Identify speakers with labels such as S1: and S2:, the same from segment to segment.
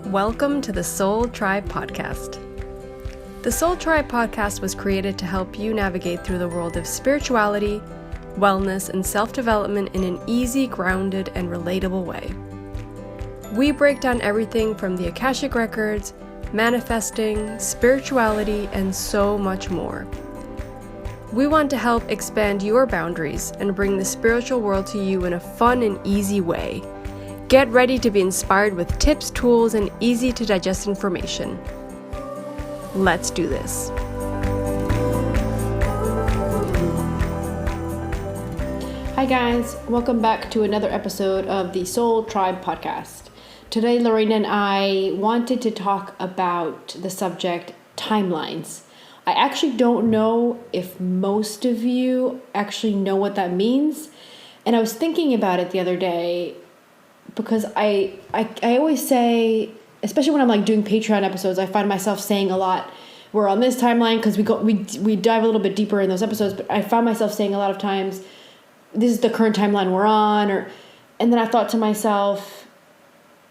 S1: Welcome to the Soul Tribe Podcast. The Soul Tribe Podcast was created to help you navigate through the world of spirituality, wellness, and self-development in an easy, grounded, and relatable way. We break down everything from the Akashic Records, manifesting, spirituality, and so much more. We want to help expand your boundaries and bring the spiritual world to you in a fun and easy way. Get ready to be inspired with tips, tools, and easy to digest information. Let's do this.
S2: Hi guys, welcome back to another episode of the Soul Tribe Podcast. Today, Lorena and I wanted to talk about the subject timelines. I actually don't know if most of you actually know what that means. And I was thinking about it the other day because I always say, especially when I'm like doing Patreon episodes, I find myself saying a lot, we're on this timeline, because we dive a little bit deeper in those episodes, but I found myself saying a lot of times, this is the current timeline we're on, and then I thought to myself,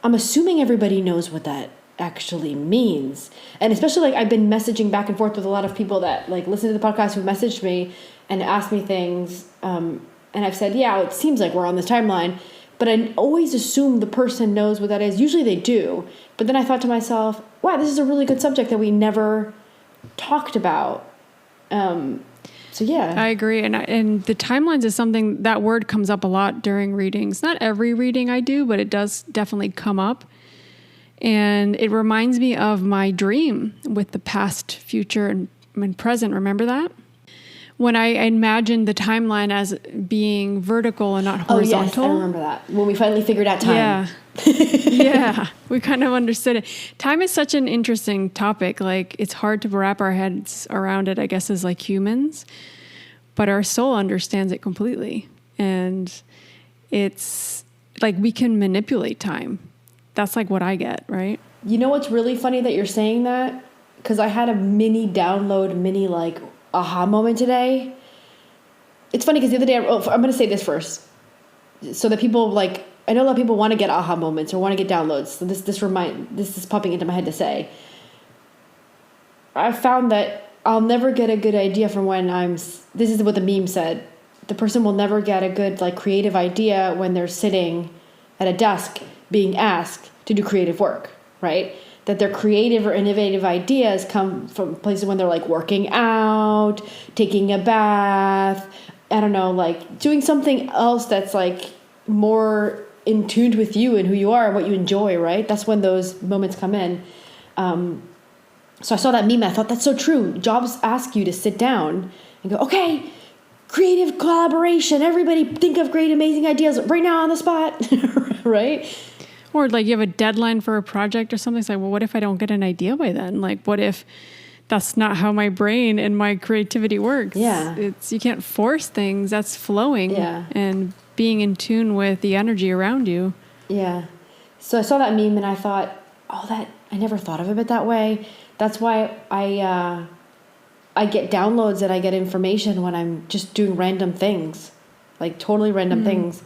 S2: I'm assuming everybody knows what that actually means. And especially like I've been messaging back and forth with a lot of people that like listen to the podcast who messaged me and asked me things. And I've said, yeah, it seems like we're on this timeline, but I always assume the person knows what that is. Usually they do. But then I thought to myself, wow, this is a really good subject that we never talked about. So yeah.
S3: I agree. And the timelines is something, that word comes up a lot during readings. Not every reading I do, but it does definitely come up. And it reminds me of my dream with the past, future, and present. Remember that? When I imagined the timeline as being vertical and not horizontal.
S2: Oh, yes, I remember that. When we finally figured out time.
S3: Yeah. Yeah, we kind of understood it. Time is such an interesting topic. Like, it's hard to wrap our heads around it, I guess, as like humans. But our soul understands it completely. And it's like we can manipulate time. That's like what I get, right? You
S2: know what's really funny that you're saying that? Because I had a mini like aha moment today. It's funny because the other day, I'm going to say this first. So that people like, I know a lot of people want to get aha moments or want to get downloads. So this is popping into my head to say. I found that I'll never get a good idea from when this is what the meme said. The person will never get a good like creative idea when they're sitting at a desk being asked to do creative work, right? That their creative or innovative ideas come from places when they're like working out, taking a bath, I don't know, like doing something else that's like more in tune with you and who you are and what you enjoy, right? That's when those moments come in. So I saw that meme. I thought that's so true. Jobs ask you to sit down and go, okay, creative collaboration. Everybody think of great, amazing ideas right now on the spot, right?
S3: Or like you have a deadline for a project or something. It's like, well, what if I don't get an idea by then? Like, what if that's not how my brain and my creativity works?
S2: Yeah.
S3: You can't force things. That's flowing.
S2: Yeah.
S3: And being in tune with the energy around you.
S2: Yeah. So I saw that meme and I thought, I never thought of it that way. That's why I get downloads and I get information when I'm just doing random things, like totally random things.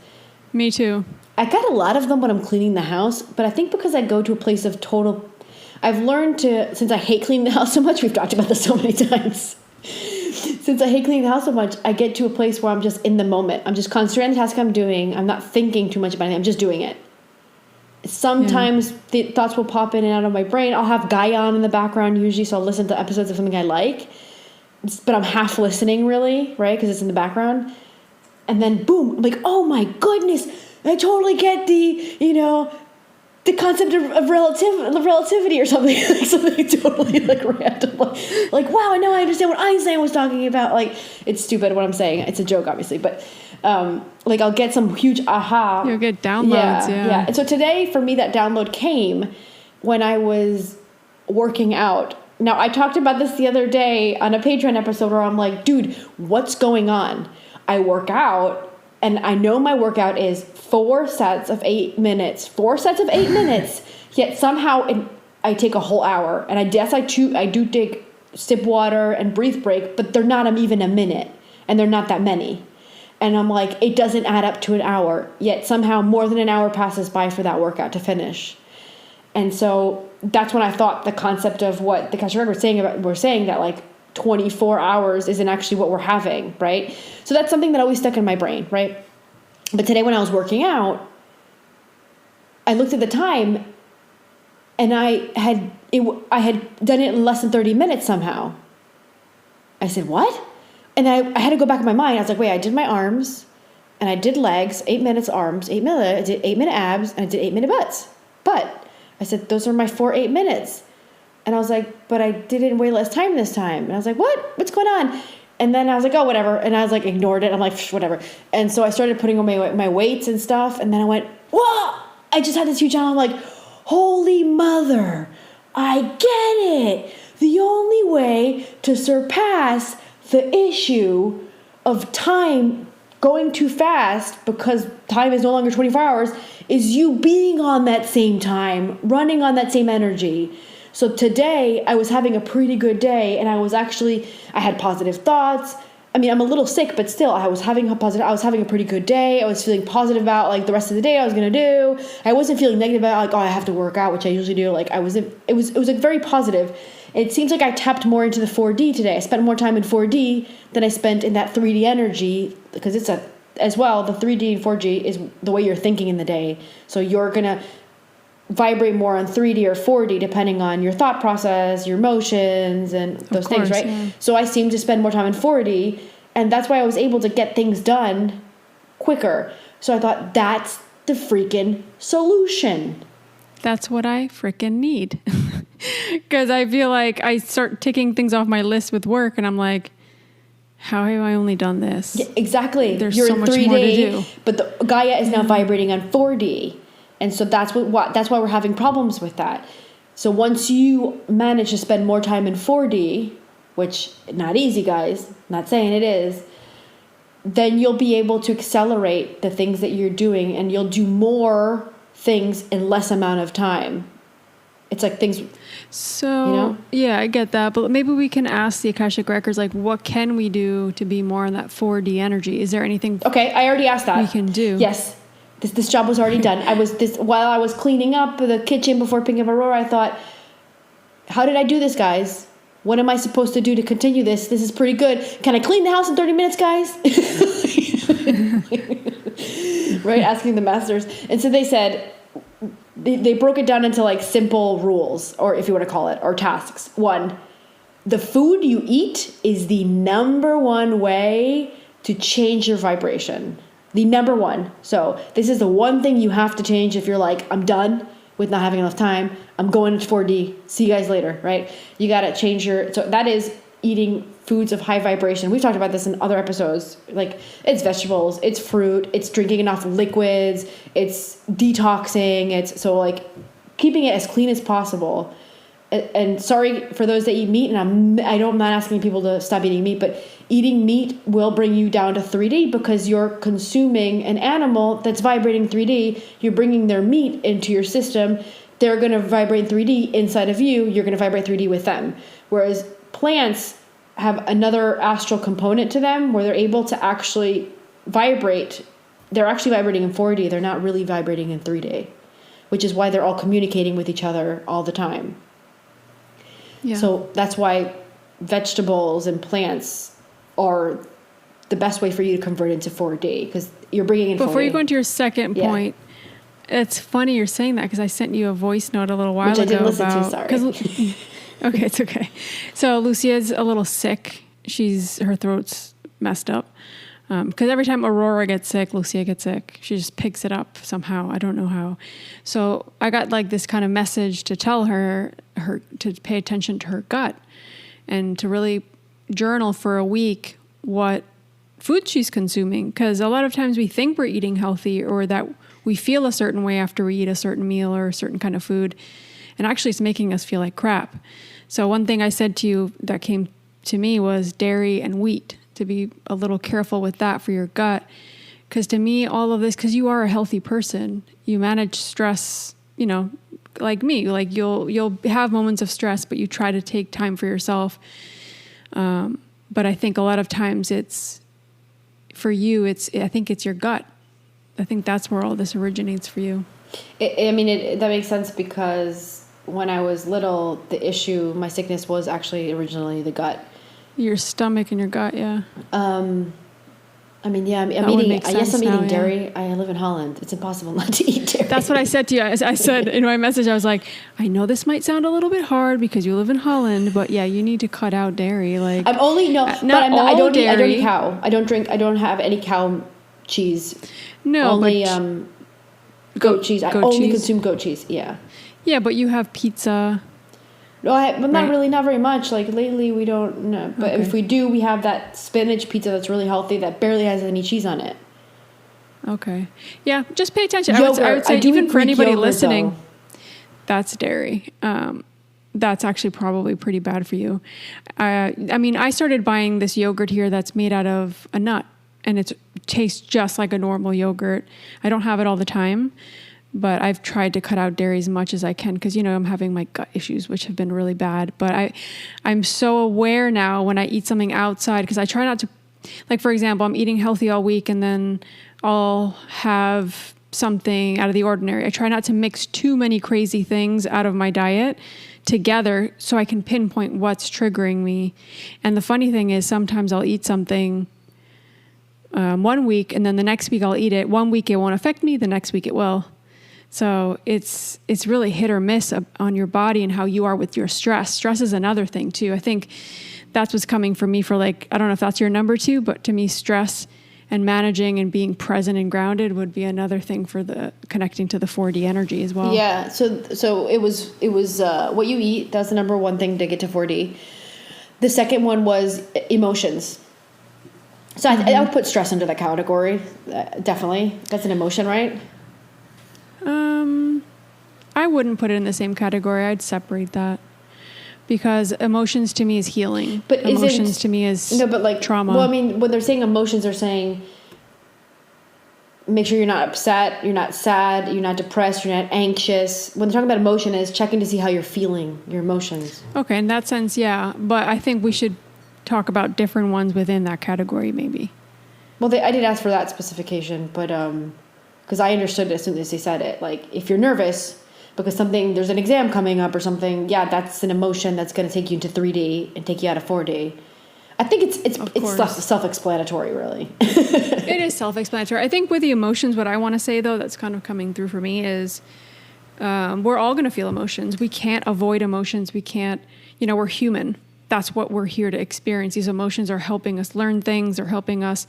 S3: Me too.
S2: I got a lot of them when I'm cleaning the house, but I think because I go to a place of I've learned to, since I hate cleaning the house so much, we've talked about this so many times. Since I hate cleaning the house so much, I get to a place where I'm just in the moment. I'm just concentrating on the task I'm doing. I'm not thinking too much about anything. I'm just doing it. Sometimes the thoughts will pop in and out of my brain. I'll have Gaia on in the background usually, so I'll listen to episodes of something I like. But I'm half listening really, right? Because it's in the background. And then boom, I'm like, oh my goodness, I totally get the concept of relativity or something. Like something totally like random. Like, wow, now I understand what Einstein was talking about. Like, it's stupid what I'm saying. It's a joke, obviously. But like I'll get some huge aha.
S3: You'll get downloads, yeah.
S2: And so today, for me, that download came when I was working out. Now, I talked about this the other day on a Patreon episode where I'm like, dude, what's going on? I work out. And I know my workout is 4 sets of 8 minutes. 4 sets of 8 minutes. Yet somehow I take a whole hour. And I do take sip water and breathe break, but they're not even a minute. And they're not that many. And I'm like, it doesn't add up to an hour. Yet somehow more than an hour passes by for that workout to finish. And so that's when I thought the concept of what the Akashic Records we're saying that like 24 hours isn't actually what we're having, right? So that's something that always stuck in my brain, right? But today when I was working out, I looked at the time and I had done it in less than 30 minutes somehow. I said, what? And I had to go back in my mind. I was like, wait, I did my arms and I did legs, 8 minutes arms, 8 minutes, I did 8 minute abs, and I did 8 minute butts. But I said, those are my 4 8 minutes. And I was like, but I did it in way less time this time. And I was like, what? What's going on? And then I was like, oh, whatever. And I was like, ignored it. I'm like, whatever. And so I started putting on my weights and stuff. And then I went, whoa, I just had this huge challenge. I'm like, holy mother, I get it. The only way to surpass the issue of time going too fast, because time is no longer 24 hours, is you being on that same time, running on that same energy. So today I was having a pretty good day, and I had positive thoughts. I mean, I'm a little sick, but still I was having a pretty good day. I was feeling positive about like the rest of the day I was going to do. I wasn't feeling negative about like, oh, I have to work out, which I usually do. Like it was like very positive. It seems like I tapped more into the 4D today. I spent more time in 4D than I spent in that 3D energy, because as well, the 3D and 4G is the way you're thinking in the day. So you're going to vibrate more on 3D or 4D depending on your thought process, your emotions, and those things, right? Yeah. So I seem to spend more time in 4D, and that's why I was able to get things done quicker. So I thought, that's the freaking solution.
S3: That's what I freaking need. Because I feel like I start ticking things off my list with work, and I'm like, how have I only done this?
S2: Yeah, exactly.
S3: There's
S2: You're
S3: so
S2: in
S3: much
S2: 3D,
S3: more to do.
S2: but the Gaia is now vibrating on 4D. And so that's why we're having problems with that. So once you manage to spend more time in 4D, which not easy, guys, not saying it is, then you'll be able to accelerate the things that you're doing, and you'll do more things in less amount of time. It's like things.
S3: So,
S2: you know?
S3: Yeah, I get that. But maybe we can ask the Akashic Records, like, what can we do to be more in that 4D energy? Is there anything?
S2: Okay, I already asked that.
S3: We can do.
S2: Yes. This job was already done. While I was cleaning up the kitchen before picking up Aurora, I thought, how did I do this, guys? What am I supposed to do to continue this? This is pretty good. Can I clean the house in 30 minutes, guys? Right? Asking the masters. And so they said, they broke it down into like simple rules, or if you want to call it, or tasks. 1, the food you eat is the number one way to change your vibration. The number one. So this is the one thing you have to change if you're like, I'm done with not having enough time. I'm going to 4D. See you guys later, right? You got to change so that is eating foods of high vibration. We've talked about this in other episodes. Like, it's vegetables, it's fruit, it's drinking enough liquids, it's detoxing, it's so like keeping it as clean as possible. And sorry for those that eat meat, and I'm not asking people to stop eating meat, but eating meat will bring you down to 3D because you're consuming an animal that's vibrating 3D. You're bringing their meat into your system. They're going to vibrate 3D inside of you. You're going to vibrate 3D with them. Whereas plants have another astral component to them where they're able to actually vibrate. They're actually vibrating in 4D. They're not really vibrating in 3D, which is why they're all communicating with each other all the time. Yeah. So that's why vegetables and plants are the best way for you to convert into 4D, because you're bringing in 4D.
S3: Before you go into your second point, it's funny you're saying that, because I sent you a voice note a little while ago.
S2: Which I didn't listen to, sorry.
S3: Okay, it's okay. So Lucia's a little sick. Her throat's messed up. Because every time Aurora gets sick, Lucia gets sick. She just picks it up somehow. I don't know how. So I got like this kind of message to tell her to pay attention to her gut and to really journal for a week what food she's consuming. Because a lot of times we think we're eating healthy, or that we feel a certain way after we eat a certain meal or a certain kind of food. And actually it's making us feel like crap. So one thing I said to you that came to me was dairy and wheat, to be a little careful with that for your gut. Because to me, all of this, because you are a healthy person, you manage stress, like me, like you'll have moments of stress, but you try to take time for yourself. But I think a lot of times for you, I think it's your gut. I think that's where all this originates for you.
S2: That makes sense because when I was little, my sickness was actually originally the gut.
S3: Your stomach and your gut, yeah.
S2: I'm eating dairy. I live in Holland. It's impossible not to eat dairy.
S3: That's what I said to you. I said in my message, I was like, I know this might sound a little bit hard because you live in Holland, but yeah, you need to cut out dairy. Like
S2: I don't eat cow. I don't have any cow cheese.
S3: No,
S2: only goat cheese. I only consume goat cheese. Yeah.
S3: Yeah, but you have pizza.
S2: No, not very much. Like lately, we don't. No, but if we do, we have that spinach pizza that's really healthy that barely has any cheese on it.
S3: Okay, yeah, just pay attention. I would say even for anybody listening, that's dairy. That's actually probably pretty bad for you. I started buying this yogurt here that's made out of a nut, and it tastes just like a normal yogurt. I don't have it all the time. But I've tried to cut out dairy as much as I can because, I'm having my gut issues, which have been really bad. But I'm so aware now when I eat something outside because I try not to, like, for example, I'm eating healthy all week and then I'll have something out of the ordinary. I try not to mix too many crazy things out of my diet together so I can pinpoint what's triggering me. And the funny thing is sometimes I'll eat something 1 week and then the next week I'll eat it. 1 week it won't affect me, the next week it will. So it's really hit or miss on your body and how you are with your stress. Stress is another thing too. I think that's what's coming for me for I don't know if that's your number 2, but to me, stress and managing and being present and grounded would be another thing for the connecting to the 4D energy as well.
S2: Yeah. So it was what you eat. That's the number 1 thing to get to 4D. The second one was emotions. So I would put stress into that category. Definitely. That's an emotion, right?
S3: I wouldn't put it in the same category. I'd separate that because emotions to me is healing. But emotions to me is trauma.
S2: Well, when they're saying emotions, they're saying make sure you're not upset, you're not sad, you're not depressed, you're not anxious. When they're talking about emotion, is checking to see how you're feeling, your emotions.
S3: Okay, in that sense, yeah. But I think we should talk about different ones within that category, maybe.
S2: Well, I did ask for that specification, but because I understood it as soon as they said it. Like, if you're nervous because there's an exam coming up or something, yeah, that's an emotion that's going to take you into 3D and take you out of 4D. I think it's self-explanatory, really.
S3: It is self-explanatory. I think with the emotions, what I want to say, though, that's kind of coming through for me is we're all going to feel emotions. We can't avoid emotions. We can't, we're human. That's what we're here to experience. These emotions are helping us learn things, or helping us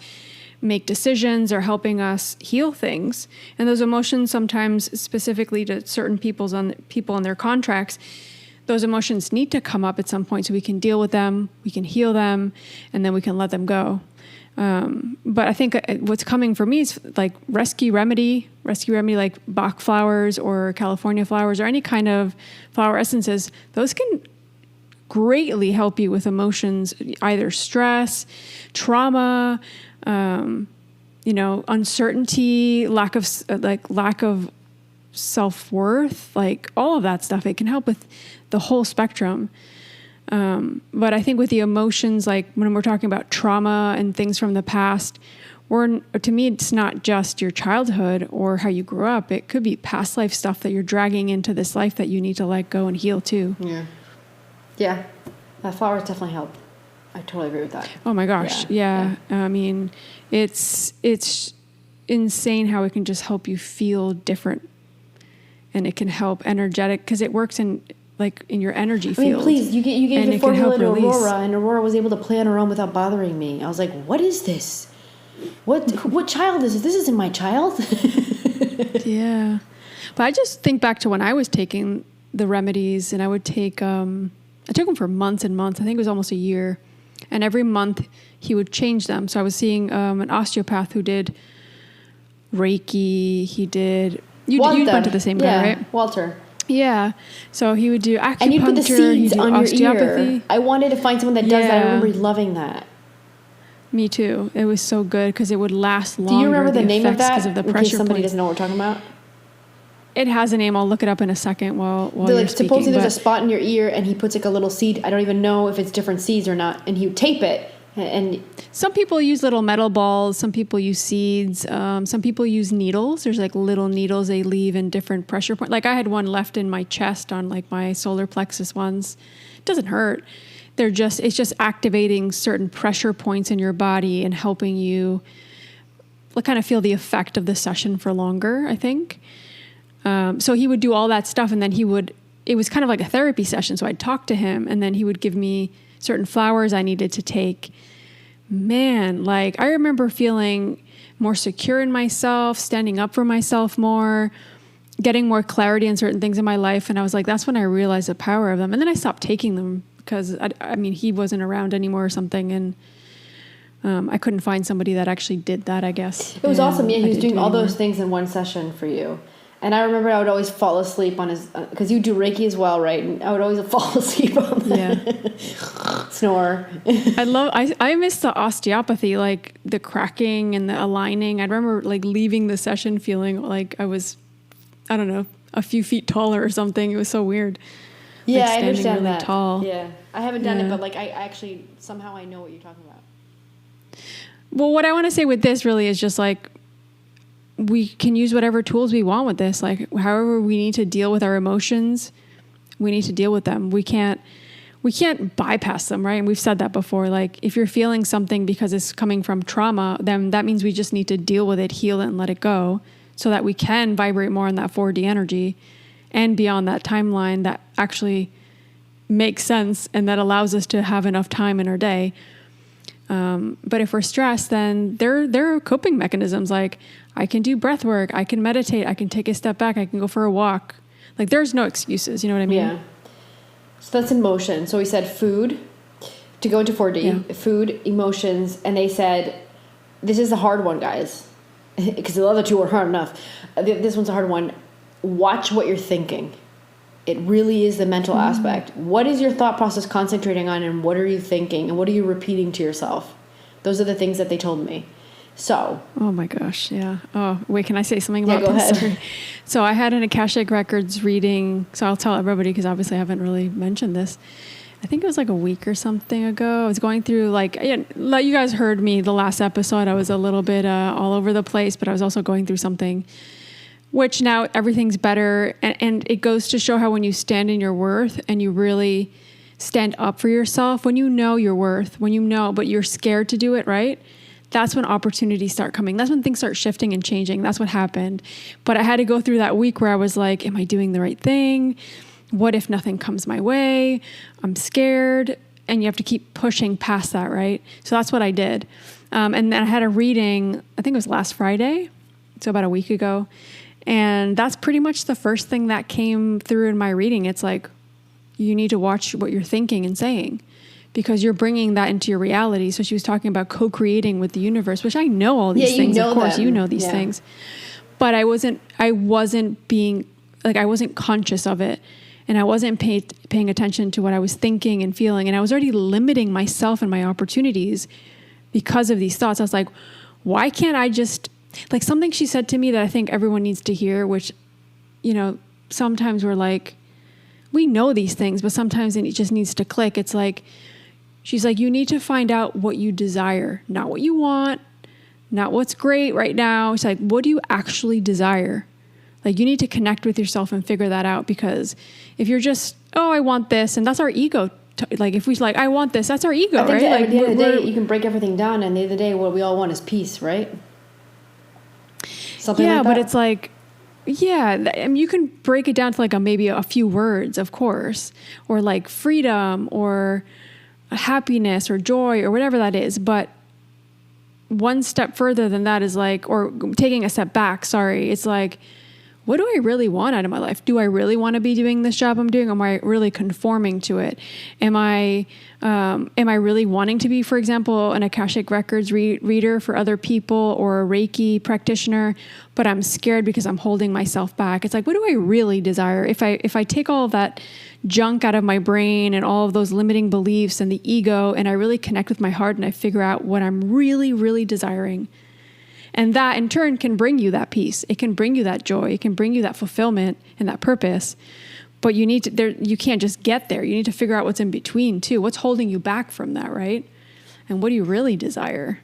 S3: make decisions, or helping us heal things. And those emotions sometimes, specifically to certain people on their contracts, those emotions need to come up at some point so we can deal with them, we can heal them, and then we can let them go. But I think what's coming for me is like rescue remedy like Bach flowers or California flowers or any kind of flower essences. Those can greatly help you with emotions, either stress, trauma, uncertainty, lack of self-worth, like all of that stuff. It can help with the whole spectrum. But I think with the emotions, like when we're talking about trauma and things from the past, to me, it's not just your childhood or how you grew up. It could be past life stuff that you're dragging into this life that you need to let go and heal too.
S2: Yeah. Yeah. Flowers definitely help. I totally agree with that.
S3: Oh my gosh. Yeah. I mean, it's insane how it can just help you feel different, and it can help energetic because it works in your energy field.
S2: Please, you gave the formula to Aurora, and Aurora was able to play on her own without bothering me. I was like, what is this? What child is this? This isn't my child.
S3: Yeah. But I just think back to when I was taking the remedies, and I would take, I took them for months and months. I think it was almost a year. And every month he would change them. So I was seeing an osteopath who did Reiki. He did, you went to the same guy, right?
S2: Walter.
S3: Yeah. So he would do acupuncture.
S2: And you'd put the seeds on your ear. I wanted to find someone that does that. I remember loving that.
S3: Me too. It was so good because it would last longer.
S2: Do you remember the name of that?
S3: Because of the pressure
S2: in case somebody doesn't know what we're talking about.
S3: It has a name. I'll look it up in a second while you're speaking.
S2: Supposedly there's a spot in your ear and he puts like a little seed. I don't even know if it's different seeds or not. And he would tape it And
S3: some people use little metal balls. Some people use seeds. Some people use needles. There's like little needles they leave in different pressure points. Like I had one left in my chest on like my solar plexus ones. It doesn't hurt. It's just activating certain pressure points in your body and helping you like kind of feel the effect of the session for longer, I think. So he would do all that stuff, and then it was kind of like a therapy session. So I'd talk to him, and then he would give me certain flowers I needed to take. Man, like I remember feeling more secure in myself, standing up for myself more, getting more clarity in certain things in my life. And I was like, that's when I realized the power of them. And then I stopped taking them because I mean, he wasn't around anymore or something. And I couldn't find somebody that actually did that, I guess.
S2: It was awesome. Yeah, he was doing all those things in one session for you. And I remember I would always fall asleep on his, because you do Reiki as well, right? And I would always fall asleep on that. Snore.
S3: I miss the osteopathy, like the cracking and the aligning. I remember like leaving the session feeling like I was, I don't know, a few feet taller or something. It was so weird.
S2: Yeah,
S3: like
S2: I understand
S3: really
S2: that.
S3: Tall.
S2: Yeah, I haven't done it, but like I actually, somehow I know what you're talking about.
S3: Well, what I want to say with this really is just like, we can use whatever tools we want with this. Like however we need to deal with our emotions, we need to deal with them. We can't bypass them, right? And we've said that before. Like if you're feeling something because it's coming from trauma, then that means we just need to deal with it, heal it, and let it go so that we can vibrate more on that 4D energy and beyond that timeline that actually makes sense and that allows us to have enough time in our day. But if we're stressed, then there are coping mechanisms. Like I can do breath work, I can meditate, I can take a step back, I can go for a walk. Like there's no excuses. You know what I mean?
S2: Yeah. So that's emotion. So we said food to go into 4D, food, emotions. And they said, this is a hard one, guys, because the other two were hard enough. This one's a hard one. Watch what you're thinking. It really is the mental aspect. What is your thought process concentrating on, and what are you thinking, and what are you repeating to yourself? Those are the things that they told me. So. Oh
S3: my gosh, yeah. Oh, wait, can I say something about
S2: this?
S3: Go ahead. So I had an Akashic Records reading, so I'll tell everybody because obviously I haven't really mentioned this. I think it was like a week or something ago. I was going through like you guys heard me the last episode. I was a little bit all over the place, but I was also going through something. Which now everything's better. And it goes to show how when you stand in your worth and you really stand up for yourself, when you know your worth, when you know, but you're scared to do it, right? That's when opportunities start coming. That's when things start shifting and changing. That's what happened. But I had to go through that week where I was like, am I doing the right thing? What if nothing comes my way? I'm scared. And you have to keep pushing past that, right? So that's what I did. And then I had a reading, I think it was last Friday, so about a week ago. And that's pretty much the first thing that came through in my reading. It's like, you need to watch what you're thinking and saying because you're bringing that into your reality. So she was talking about co-creating with the universe, which I know all these things. Of course, you know these things. But I wasn't conscious of it. And I wasn't paying attention to what I was thinking and feeling. And I was already limiting myself and my opportunities because of these thoughts. I was like, why can't I just... Like something she said to me that I think everyone needs to hear, which, sometimes we're like, we know these things, but sometimes it just needs to click. It's like, she's like, you need to find out what you desire, not what you want, not what's great right now. It's like, what do you actually desire? Like you need to connect with yourself and figure that out, because if you're just, oh, I want this, and that's our ego. Like if we like, I want this, that's our ego,
S2: I think
S3: right?
S2: At the end of the day, you can break everything down, and at the end of the day, what we all want is peace, right? Something like that. But
S3: it's like, I mean, you can break it down to like maybe a few words, of course, or like freedom or happiness or joy or whatever that is. But one step further than that is like, or taking a step back, it's like, what do I really want out of my life? Do I really want to be doing this job I'm doing? Am I really conforming to it? Am I really wanting to be, for example, an Akashic Records reader for other people or a Reiki practitioner, but I'm scared because I'm holding myself back? It's like, what do I really desire? If I take all of that junk out of my brain and all of those limiting beliefs and the ego, and I really connect with my heart and I figure out what I'm really, really desiring, and that in turn can bring you that peace. It can bring you that joy. It can bring you that fulfillment and that purpose. But you can't just get there. You need to figure out what's in between too. What's holding you back from that, right? and what do you really desire?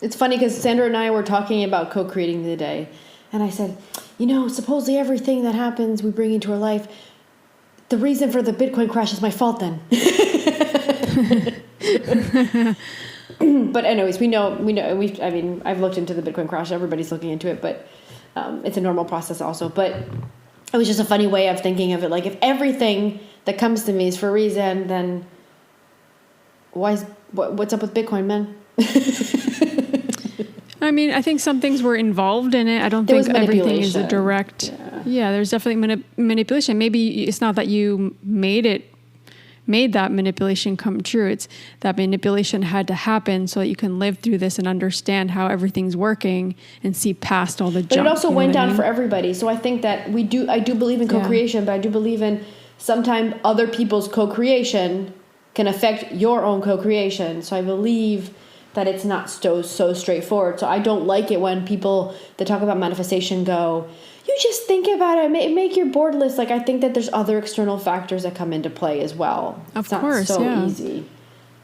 S2: It's funny because Sandra and I were talking about co-creating the day, and I said, supposedly everything that happens we bring into our life, the reason for the Bitcoin crash is my fault then. But anyways, we know, I've looked into the Bitcoin crash. Everybody's looking into it, but it's a normal process also. But it was just a funny way of thinking of it. Like, if everything that comes to me is for a reason, then what's up with Bitcoin, man?
S3: I think some things were involved in it. I don't think everything is a direct. Yeah, there's definitely manipulation. Maybe it's not that you made that manipulation come true. It's that manipulation had to happen so that you can live through this and understand how everything's working and see past all the junk.
S2: But it also went down for everybody. So I think that I do believe in co-creation, but I do believe in sometimes other people's co-creation can affect your own co-creation. So I believe that it's not so straightforward. So I don't like it when people that talk about manifestation go, you just think about it, make your board list. Like, I think that there's other external factors that come into play as well.
S3: Of course,
S2: it's not so easy.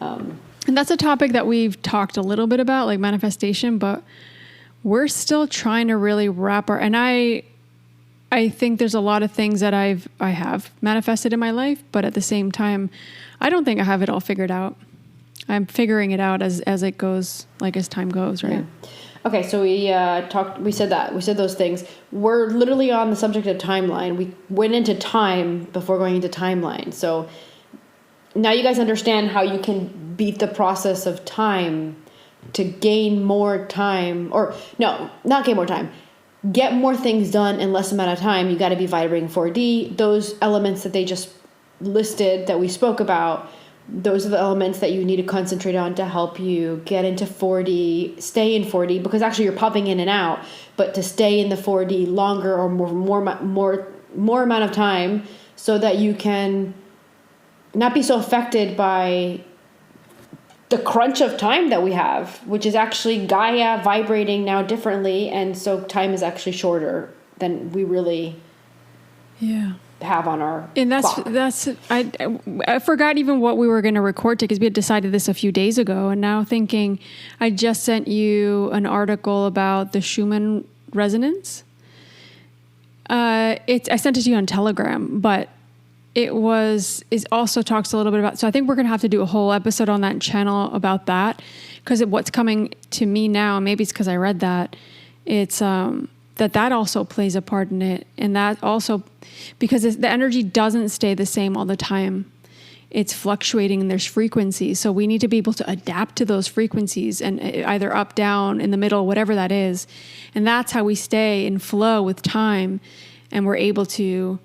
S3: And that's a topic that we've talked a little bit about, like manifestation, but we're still trying to really wrap and I think there's a lot of things that I have manifested in my life, but at the same time, I don't think I have it all figured out. I'm figuring it out as it goes, like as time goes, right?
S2: Yeah. Okay, so we said those things. We're literally on the subject of timeline. We went into time before going into timeline. So now you guys understand how you can beat the process of time to gain more time, or no, not gain more time. Get more things done in less amount of time. You got to be vibrating 4D. Those elements that they just listed that we spoke about, those are the elements that you need to concentrate on to help you get into 4D, stay in 4D, because actually you're popping in and out, but to stay in the 4D longer or more amount of time so that you can not be so affected by the crunch of time that we have, which is actually Gaia vibrating now differently. And so time is actually shorter than we really have on our
S3: clock. I forgot even what we were going to record to, because we had decided this a few days ago, and now thinking I just sent you an article about the Schumann resonance. I sent it to you on Telegram, but it also talks a little bit about, so I think we're going to have to do a whole episode on that channel about that, because what's coming to me now, maybe it's because I read that, it's that also plays a part in it. And that also, because the energy doesn't stay the same all the time. It's fluctuating and there's frequencies. So we need to be able to adapt to those frequencies, and either up, down, in the middle, whatever that is. And that's how we stay in flow with time, and we're able to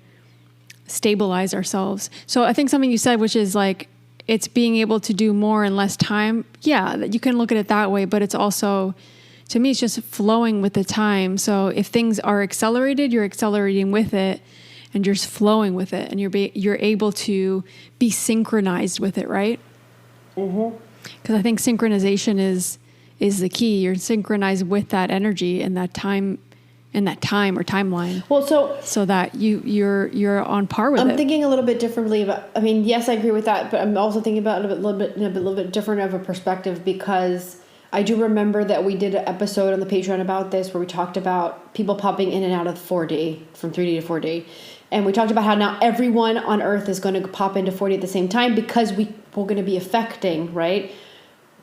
S3: stabilize ourselves. So I think something you said, which is like, it's being able to do more in less time. Yeah, you can look at it that way, but it's also, to me, it's just flowing with the time. So if things are accelerated, you're accelerating with it, and you're just flowing with it, and you're able to be synchronized with it, right? Mm-hmm. Because I think synchronization is the key. You're synchronized with that energy and that time or timeline. Well, so that you're on par with it.
S2: I'm thinking a little bit differently about. I mean, yes, I agree with that, but I'm also thinking about it a little bit different of a perspective, because I do remember that we did an episode on the Patreon about this, where we talked about people popping in and out of 4D, from 3D to 4D. And we talked about how now everyone on Earth is going to pop into 4D at the same time, because we're going to be affecting, right,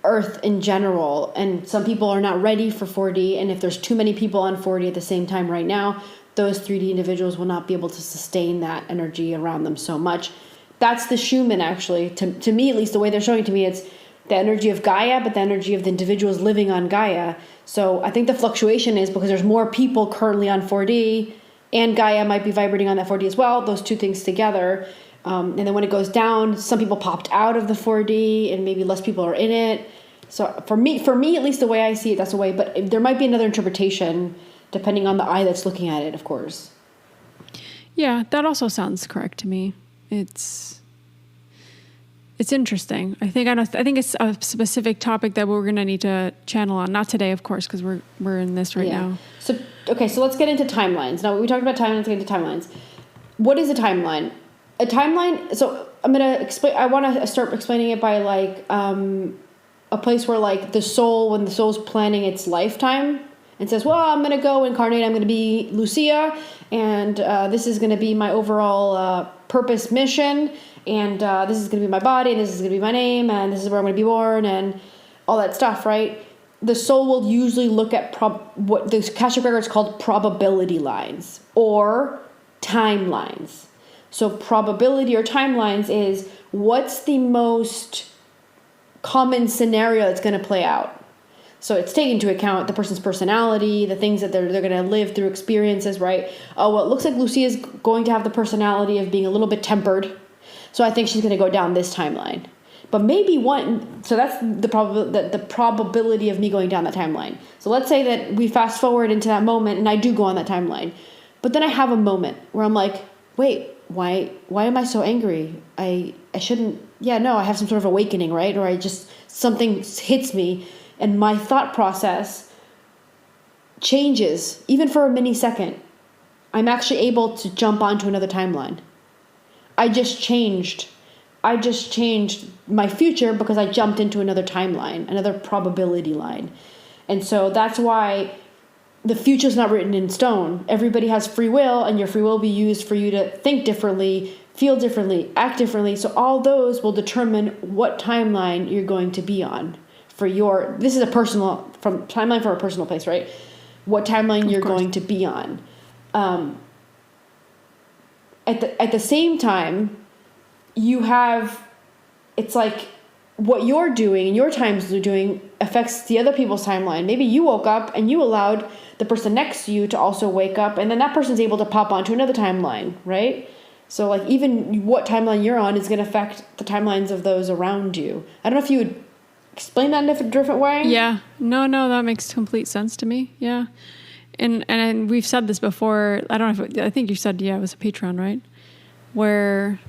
S2: Earth in general. And some people are not ready for 4D. And if there's too many people on 4D at the same time right now, those 3D individuals will not be able to sustain that energy around them so much. That's the Schumann, actually. To me, at least, the way they're showing it to me, it's the energy of Gaia, but the energy of the individuals living on Gaia. So I think the fluctuation is because there's more people currently on 4D, and Gaia might be vibrating on that 4D as well, those two things together. And then when it goes down, some people popped out of the 4D and maybe less people are in it. So for me, at least the way I see it, that's the way. But there might be another interpretation depending on the eye that's looking at it, of course.
S3: Yeah, that also sounds correct to me. It's interesting. I think it's a specific topic that we're going to need to channel on. Not today, of course, because we're in this right now. So let's get into timelines. Now, we talked about timelines, let's get into timelines. What is a timeline?
S2: a timeline. So I'm going to explain, I want to start explaining it by like, a place where like the soul, when the soul's planning its lifetime and says, well, I'm going to go incarnate, I'm going to be Lucia, and this is going to be my overall purpose, mission, and this is going to be my body, and this is going to be my name, and this is where I'm going to be born, and all that stuff, right? The soul will usually look at what the Akashic Records called probability lines or timelines. So probability or timelines is what's the most common scenario that's going to play out. So it's taking into account the person's personality, the things that they're going to live through, experiences, right? Oh, well, it looks like Lucia is going to have the personality of being a little bit tempered, so I think she's going to go down this timeline. But maybe so that's the probability of me going down that timeline. So let's say that we fast forward into that moment and I do go on that timeline. But then I have a moment where I'm like, wait, why am I so angry? I shouldn't, I have some sort of awakening, right? Or something hits me and my thought process changes, even for a millisecond. I'm actually able to jump onto another timeline. I just changed my future because I jumped into another timeline, another probability line. And so that's why the future is not written in stone. Everybody has free will, and your free will will be used for you to think differently, feel differently, act differently. So all those will determine what timeline you're going to be on this is timeline for a personal place, right? What timeline you're going to be on. At the same time, it's like what you're doing and your times doing affects the other people's timeline. Maybe you woke up and you allowed the person next to you to also wake up, and then that person's able to pop onto another timeline, right? So like even what timeline you're on is going to affect the timelines of those around you. I don't know if you would explain that in a different way.
S3: Yeah. No, that makes complete sense to me. Yeah. And we've said this before. I think you said, it was a Patreon, right? Where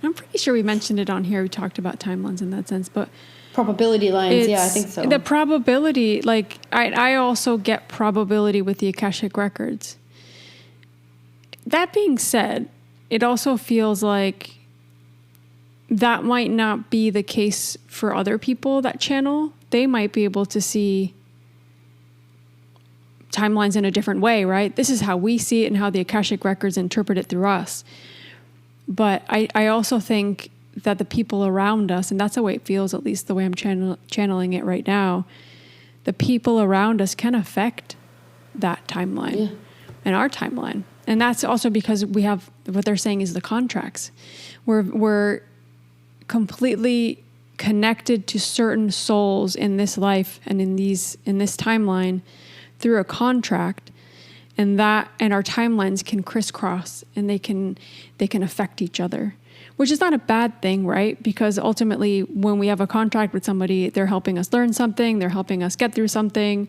S3: I'm pretty sure we mentioned it on here. We talked about timelines in that sense, but
S2: probability lines. Yeah, I think so.
S3: The probability, like I also get probability with the Akashic Records. That being said, it also feels like that might not be the case for other people that channel. They might be able to see timelines in a different way, right? This is how we see it and how the Akashic Records interpret it through us. But I also think that the people around us, and that's the way it feels, at least the way I'm channeling it right now, the people around us can affect that timeline and our timeline. And that's also because we have, what they're saying is the contracts. We're completely connected to certain souls in this life and in this timeline through a contract, and our timelines can crisscross and they can affect each other, which is not a bad thing, right? Because ultimately when we have a contract with somebody, they're helping us learn something, they're helping us get through something,